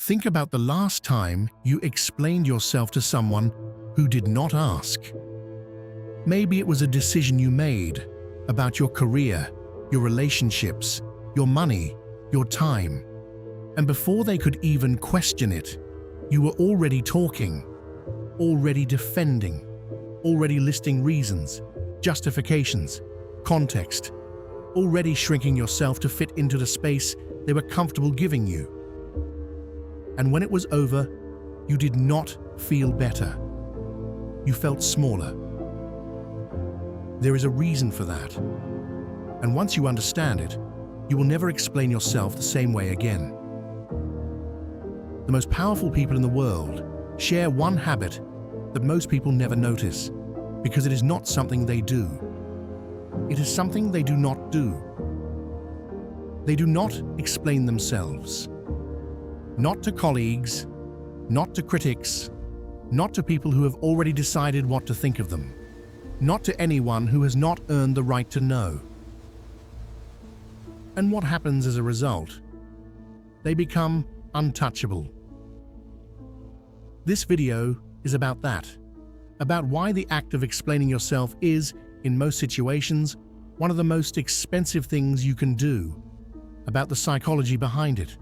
Think about the last time you explained yourself to someone who did not ask. Maybe it was a decision you made about your career, your relationships, your money, your time. And before they could even question it, you were already talking, already defending, already listing reasons, justifications, context, already shrinking yourself to fit into the space they were comfortable giving you. And when it was over, you did not feel better. You felt smaller. There is a reason for that. And once you understand it, you will never explain yourself the same way again. The most powerful people in the world share one habit that most people never notice, because it is not something they do. It is something they do not do. They do not explain themselves. Not to colleagues, not to critics, not to people who have already decided what to think of them, not to anyone who has not earned the right to know. And what happens as a result? They become untouchable. This video is about that, about why the act of explaining yourself is, in most situations, one of the most expensive things you can do, about the psychology behind it,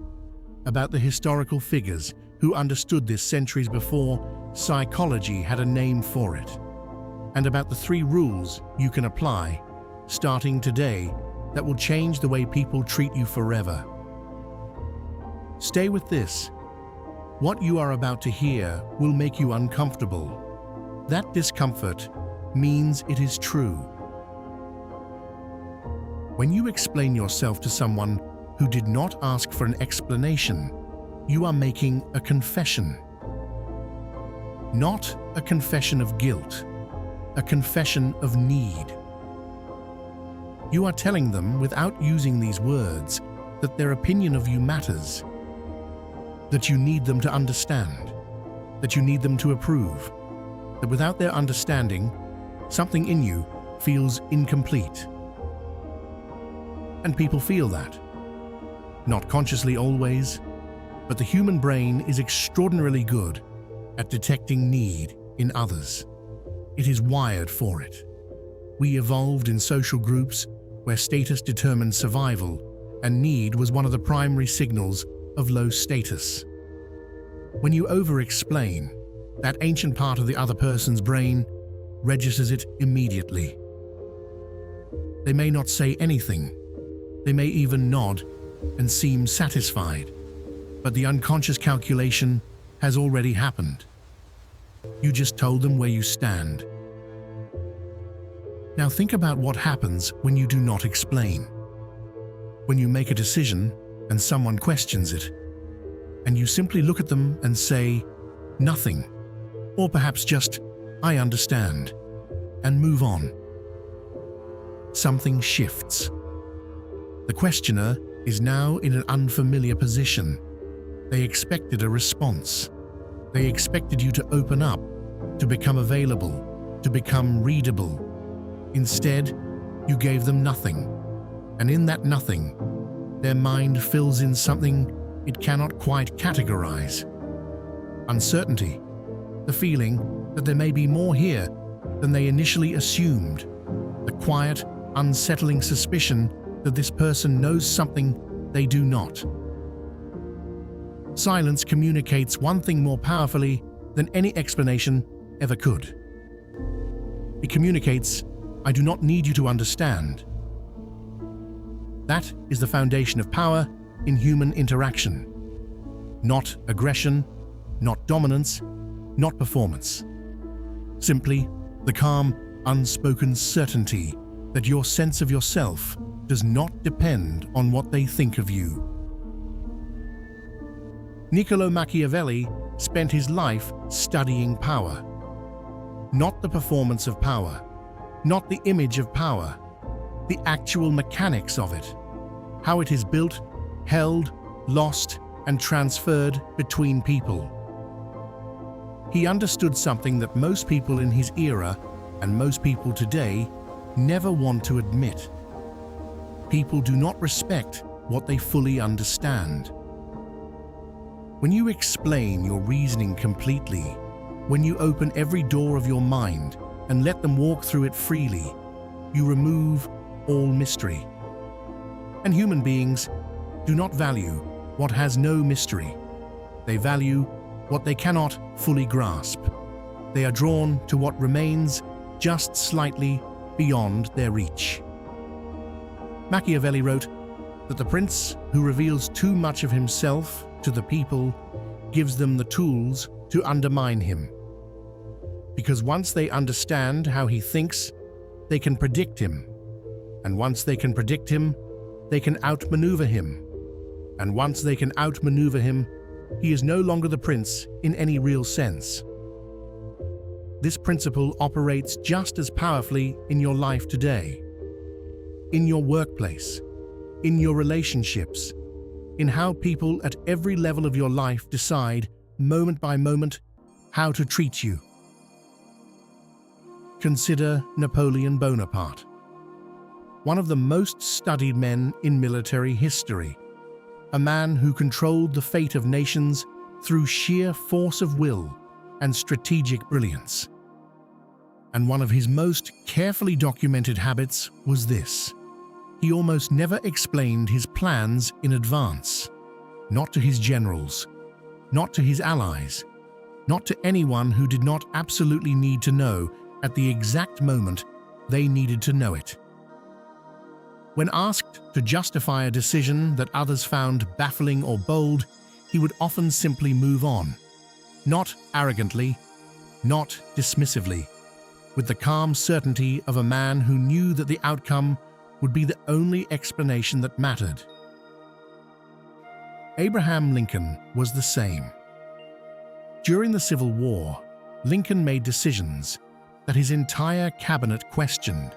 about the historical figures who understood this centuries before psychology had a name for it, and about the 3 rules you can apply, starting today, that will change the way people treat you forever. Stay with this. What you are about to hear will make you uncomfortable. That discomfort means it is true. When you explain yourself to someone who did not ask for an explanation, you are making a confession. Not a confession of guilt, a confession of need. You are telling them, without using these words, that their opinion of you matters, that you need them to understand, that you need them to approve, that without their understanding, something in you feels incomplete. And people feel that. Not consciously always, but the human brain is extraordinarily good at detecting need in others. It is wired for it. We evolved in social groups where status determined survival, and need was one of the primary signals of low status. When you over-explain, that ancient part of the other person's brain registers it immediately. They may not say anything. They may even nod and seem satisfied, but the unconscious calculation has already happened. You just told them where you stand. Now think about what happens when you do not explain. When you make a decision and someone questions it, and you simply look at them and say, nothing, or perhaps just, I understand, and move on. Something shifts. The questioner is now in an unfamiliar position. They expected a response. They expected you to open up, to become available, to become readable. Instead, you gave them nothing. And in that nothing, their mind fills in something it cannot quite categorize. Uncertainty, the feeling that there may be more here than they initially assumed, the quiet, unsettling suspicion that this person knows something they do not. Silence communicates one thing more powerfully than any explanation ever could. It communicates, I do not need you to understand. That is the foundation of power in human interaction. Not aggression, not dominance, not performance. Simply the calm, unspoken certainty that your sense of yourself does not depend on what they think of you. Niccolo Machiavelli spent his life studying power. Not the performance of power, not the image of power, the actual mechanics of it, how it is built, held, lost, and transferred between people. He understood something that most people in his era, and most people today, never want to admit. People do not respect what they fully understand. When you explain your reasoning completely, when you open every door of your mind and let them walk through it freely, you remove all mystery. And human beings do not value what has no mystery. They value what they cannot fully grasp. They are drawn to what remains just slightly beyond their reach. Machiavelli wrote that the prince who reveals too much of himself to the people gives them the tools to undermine him. Because once they understand how he thinks, they can predict him. And once they can predict him, they can outmaneuver him. And once they can outmaneuver him, he is no longer the prince in any real sense. This principle operates just as powerfully in your life today, in your workplace, in your relationships, in how people at every level of your life decide, moment by moment, how to treat you. Consider Napoleon Bonaparte, one of the most studied men in military history, a man who controlled the fate of nations through sheer force of will and strategic brilliance. And one of his most carefully documented habits was this: he almost never explained his plans in advance, not to his generals, not to his allies, not to anyone who did not absolutely need to know at the exact moment they needed to know it. When asked to justify a decision that others found baffling or bold, he would often simply move on, not arrogantly, not dismissively, with the calm certainty of a man who knew that the outcome would be the only explanation that mattered. Abraham Lincoln was the same. During the Civil War, Lincoln made decisions that his entire cabinet questioned.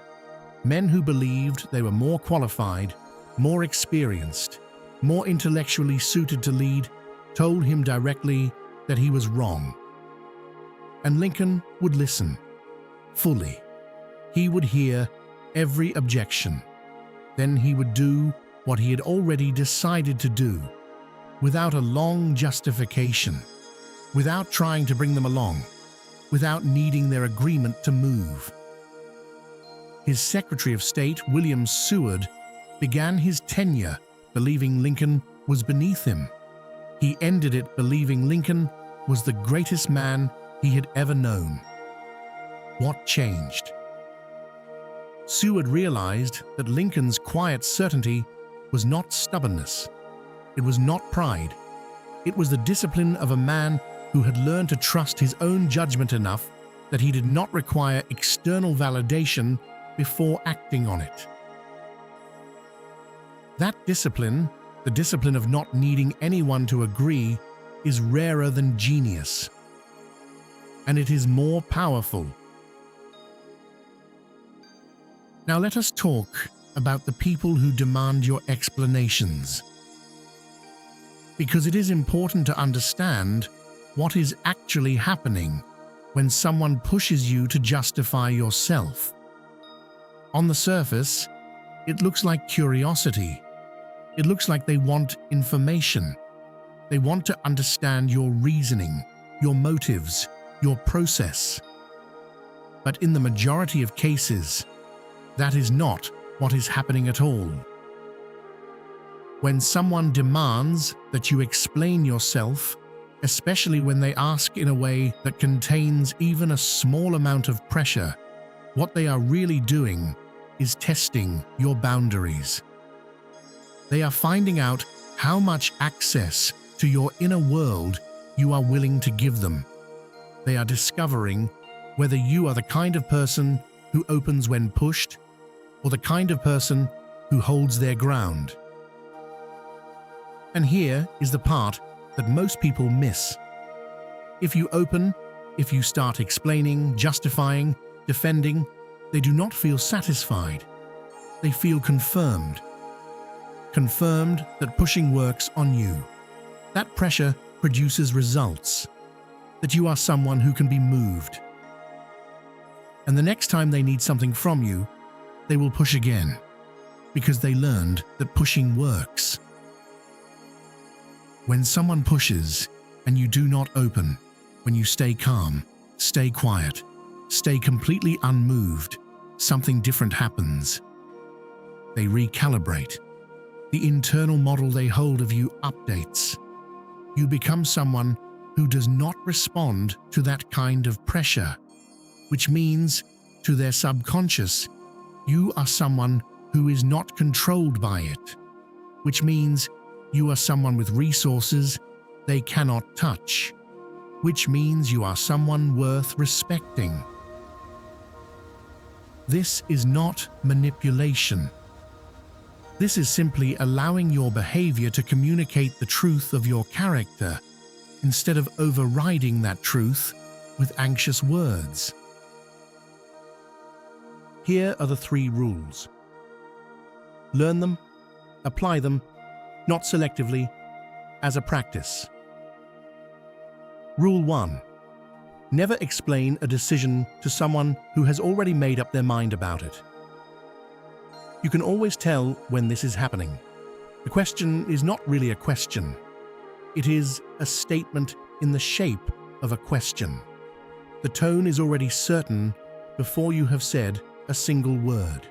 Men who believed they were more qualified, more experienced, more intellectually suited to lead, told him directly that he was wrong. And Lincoln would listen, fully. He would hear every objection. Then he would do what he had already decided to do, without a long justification, without trying to bring them along, without needing their agreement to move. His Secretary of State, William Seward, began his tenure believing Lincoln was beneath him. He ended it believing Lincoln was the greatest man he had ever known. What changed? Seward realized that Lincoln's quiet certainty was not stubbornness. It was not pride. It was the discipline of a man who had learned to trust his own judgment enough that he did not require external validation before acting on it. That discipline, the discipline of not needing anyone to agree, is rarer than genius. And it is more powerful. Now let us talk about the people who demand your explanations. Because it is important to understand what is actually happening when someone pushes you to justify yourself. On the surface, it looks like curiosity. It looks like they want information. They want to understand your reasoning, your motives, your process. But in the majority of cases, that is not what is happening at all. When someone demands that you explain yourself, especially when they ask in a way that contains even a small amount of pressure, what they are really doing is testing your boundaries. They are finding out how much access to your inner world you are willing to give them. They are discovering whether you are the kind of person who opens when pushed, or the kind of person who holds their ground. And here is the part that most people miss. If you open, if you start explaining, justifying, defending, they do not feel satisfied. They feel confirmed. Confirmed that pushing works on you. That pressure produces results. That you are someone who can be moved. And the next time they need something from you, they will push again, because they learned that pushing works. When someone pushes, and you do not open, when you stay calm, stay quiet, stay completely unmoved, something different happens. They recalibrate. The internal model they hold of you updates. You become someone who does not respond to that kind of pressure, which means, to their subconscious, you are someone who is not controlled by it, which means you are someone with resources they cannot touch, which means you are someone worth respecting. This is not manipulation. This is simply allowing your behavior to communicate the truth of your character instead of overriding that truth with anxious words. Here are the 3 rules. Learn them, apply them, not selectively, as a practice. Rule 1. Never explain a decision to someone who has already made up their mind about it. You can always tell when this is happening. The question is not really a question. It is a statement in the shape of a question. The tone is already certain before you have said a single word.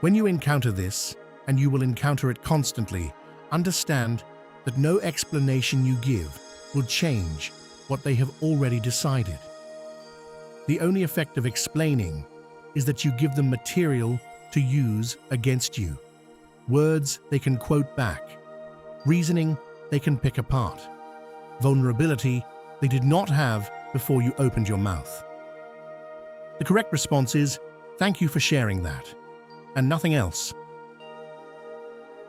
When you encounter this, and you will encounter it constantly, understand that no explanation you give will change what they have already decided. The only effect of explaining is that you give them material to use against you, words they can quote back, reasoning they can pick apart, vulnerability they did not have before you opened your mouth. The correct response is, "Thank you for sharing that," and nothing else.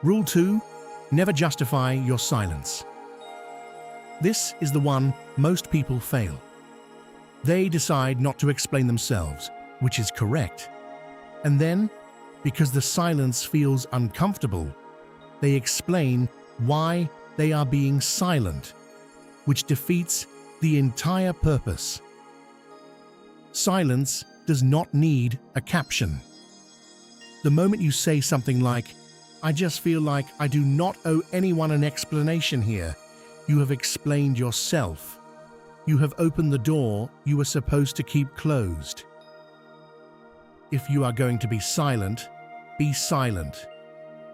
Rule 2. Never justify your silence. This is the one most people fail. They decide not to explain themselves, which is correct. And then, because the silence feels uncomfortable, they explain why they are being silent, which defeats the entire purpose. Silence does not need a caption. The moment you say something like, "I just feel like I do not owe anyone an explanation here," you have explained yourself. You have opened the door you were supposed to keep closed. If you are going to be silent,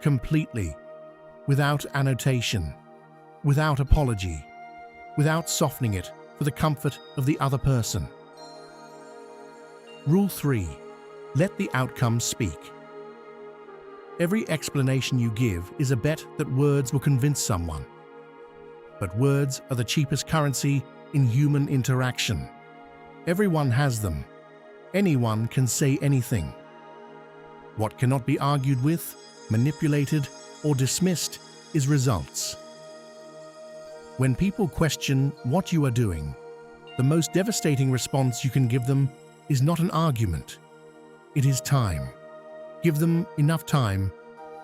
completely, without annotation, without apology, without softening it for the comfort of the other person. Rule 3. Let the outcome speak. Every explanation you give is a bet that words will convince someone. But words are the cheapest currency in human interaction. Everyone has them. Anyone can say anything. What cannot be argued with, manipulated, or dismissed is results. When people question what you are doing, the most devastating response you can give them is not an argument. It is time. Give them enough time,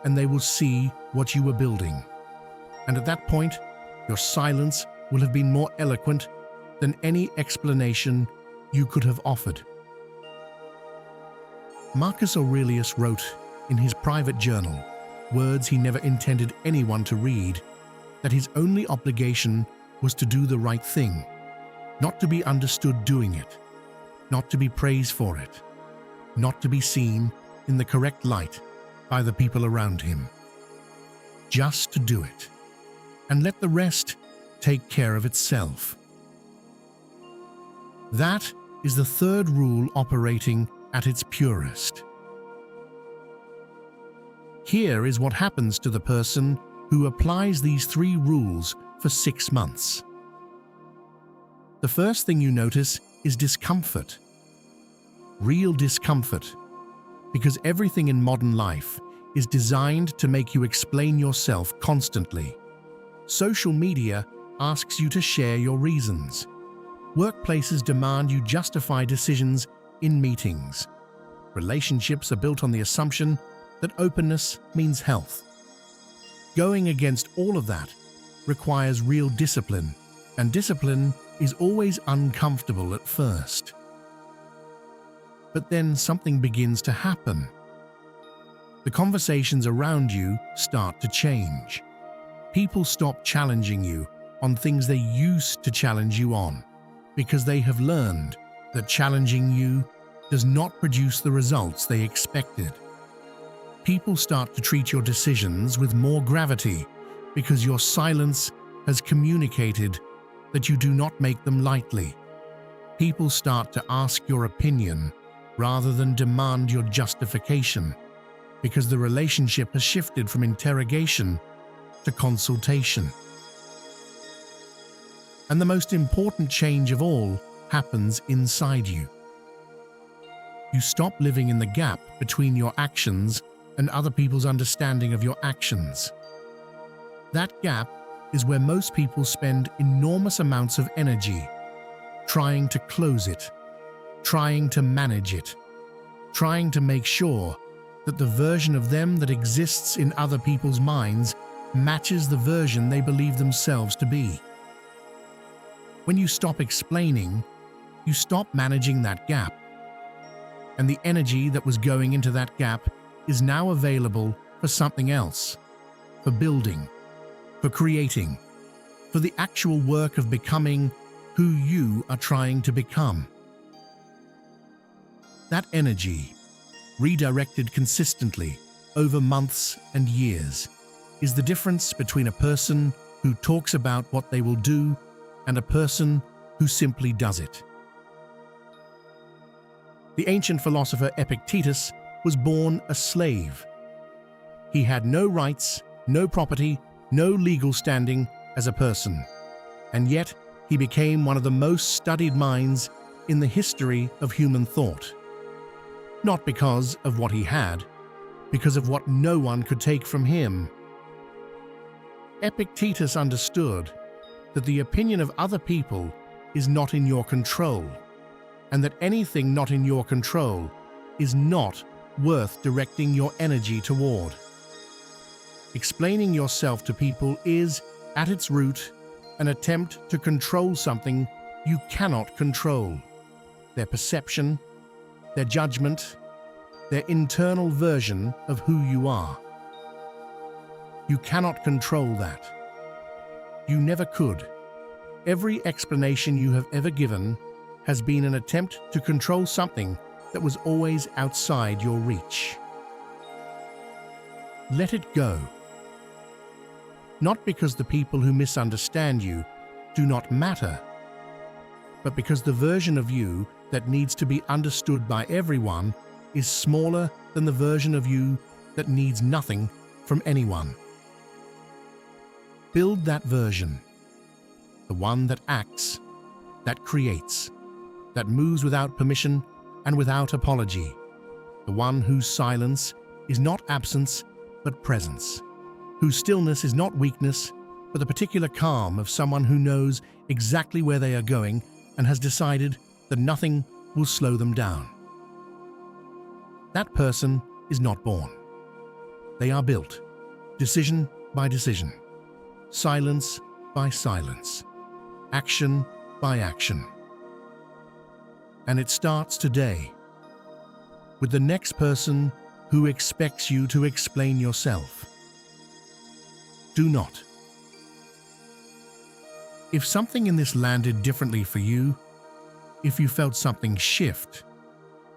and they will see what you were building. And at that point, your silence will have been more eloquent than any explanation you could have offered. Marcus Aurelius wrote in his private journal, words he never intended anyone to read, that his only obligation was to do the right thing, not to be understood doing it, not to be praised for it, not to be seen in the correct light by the people around him. Just to do it, and let the rest take care of itself. That is the third rule operating at its purest. Here is what happens to the person who applies these 3 rules for 6 months. The first thing you notice is discomfort. Real discomfort, because everything in modern life is designed to make you explain yourself constantly. Social media asks you to share your reasons. Workplaces demand you justify decisions in meetings. Relationships are built on the assumption that openness means health. Going against all of that requires real discipline, and discipline is always uncomfortable at first. But then something begins to happen. The conversations around you start to change. People stop challenging you on things they used to challenge you on, because they have learned that challenging you does not produce the results they expected. People start to treat your decisions with more gravity because your silence has communicated that you do not make them lightly. People start to ask your opinion rather than demand your justification because the relationship has shifted from interrogation to consultation. And the most important change of all happens inside you. You stop living in the gap between your actions and other people's understanding of your actions. That gap is where most people spend enormous amounts of energy trying to close it, trying to manage it, trying to make sure that the version of them that exists in other people's minds matches the version they believe themselves to be. When you stop explaining, you stop managing that gap. And the energy that was going into that gap is now available for something else, for building, for creating, for the actual work of becoming who you are trying to become. That energy, redirected consistently over months and years, is the difference between a person who talks about what they will do and a person who simply does it. The ancient philosopher Epictetus was born a slave. He had no rights, no property, no legal standing as a person, and yet he became one of the most studied minds in the history of human thought. Not because of what he had, because of what no one could take from him. Epictetus understood that the opinion of other people is not in your control, and that anything not in your control is not worth directing your energy toward. Explaining yourself to people is, at its root, an attempt to control something you cannot control: their perception, their judgment, their internal version of who you are. You cannot control that. You never could. Every explanation you have ever given has been an attempt to control something that was always outside your reach. Let it go. Not because the people who misunderstand you do not matter, but because the version of you that needs to be understood by everyone is smaller than the version of you that needs nothing from anyone. Build that version, the one that acts, that creates, that moves without permission and without apology, the one whose silence is not absence but presence, whose stillness is not weakness but the particular calm of someone who knows exactly where they are going and has decided that nothing will slow them down. That person is not born. They are built, decision by decision, silence by silence, action by action. And it starts today with the next person who expects you to explain yourself. Do not. If something in this landed differently for you, if you felt something shift,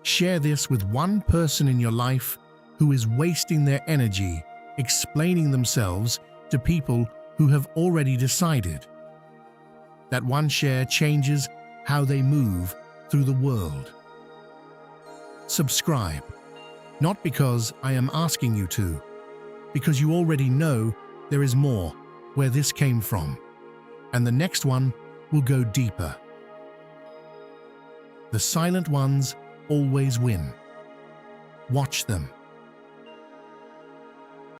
share this with one person in your life who is wasting their energy explaining themselves to people who have already decided. That one share changes how they move through the world. Subscribe, not because I am asking you to, because you already know there is more where this came from, and the next one will go deeper. The silent ones always win. Watch them.